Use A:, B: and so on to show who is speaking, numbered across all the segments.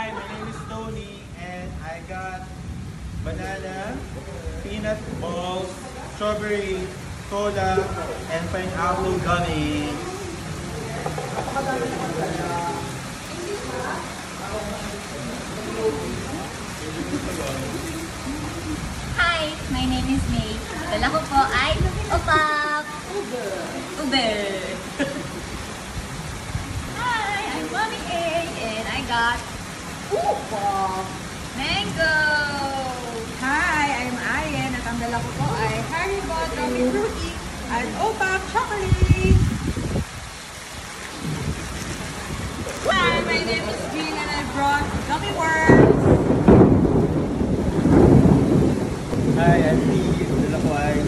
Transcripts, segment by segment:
A: Hi, my name is Tony and I got banana, peanut balls, strawberry, cola, and pineapple gummies.
B: Hi, my name is May. Dala ko po ay Opak! Uber! Hi, I'm Mommy A and I got Opak! Mango!
C: Hi, I'm Ayen at ang dala ko po ay Haribo Gummy Fruity at Opak Chocolate. Hi, my name is Jean and I brought gummy worms.
A: Hi, I'm Lee. Dala ko ay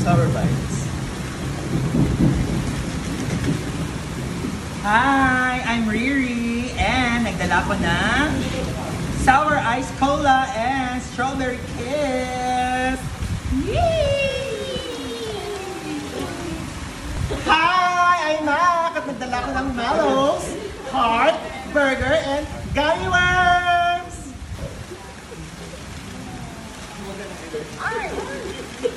A: Sour Bites. Hi, I'm Riri and nagdala ko ng Sour Ice Cola and Strawberry Kiss. Hi, I'm Mac at nagdala ko ng Mallows, Heart, Burger, and Gummy Worms.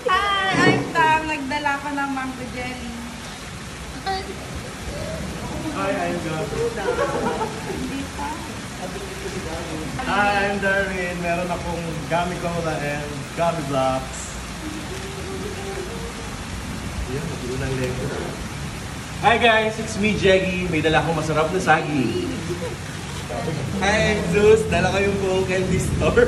C: Hi, I'm Tam. Nagdala ko ng mango jelly.
A: Hi, I'm Gabo. Hi, I'm Darwin. Meron akong Gummy Cola and Gummy Blocks. Hi guys, it's me, Jeggy. May dala akong masarap na sagi. Hi, I'm Zeus. Dala ko yung buong candy store.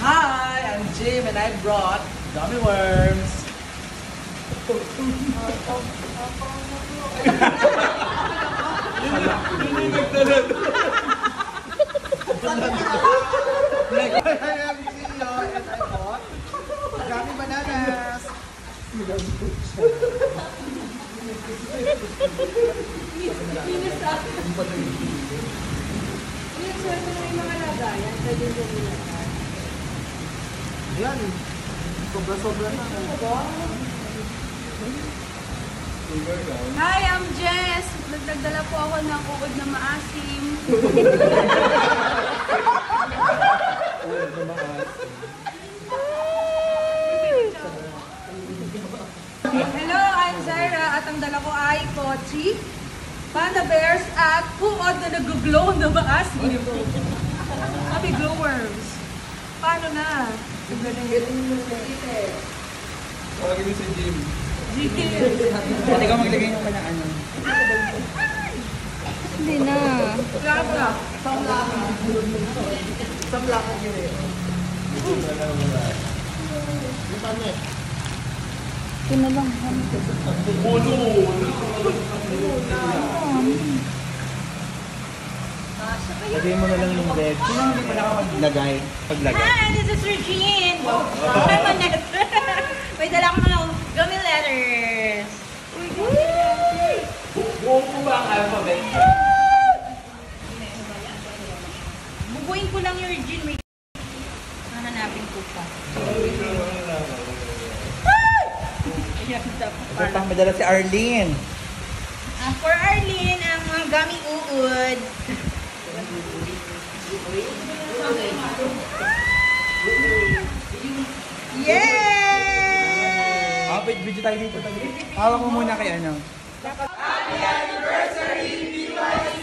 C: Hi, I'm Jim and I brought
A: Gummy Worms. I am Gio and I bought Gummy Bananas. Yan, sobra-sobra na.
C: Hi, I'm Jess. Nagdala po ako ng uod na maasim. Hello, I'm Zaira at ang dala ko ay Kochi, Panda Bears at uod na nag-glow na maasim. Happy glowworms. Paano na?
A: Tawagin mo si Jim.
C: Hindi
A: ka maglagay ng kanyang ano.
B: Hindi na.
C: Wala ka.
A: Samlakan yun eh.
B: Ito na lang.
A: Lagay mo na lang yung red. Sino hindi pa nakakapaglagay? Paglagay.
B: Hi, this is Regine. I'm Annette. May dala ko ng gummy letters.
A: Buong po ba ang alphabet?
B: Bubuin ko lang yung Regine. Wait. Hanapin ko pa.
A: Ito pang madala si Arlene.
B: For Arlene, ang mga gummy uod.
C: Yay!
A: Wait, video tayo dito. Hawak mo muna kay ano.
C: Happy anniversary, BYC!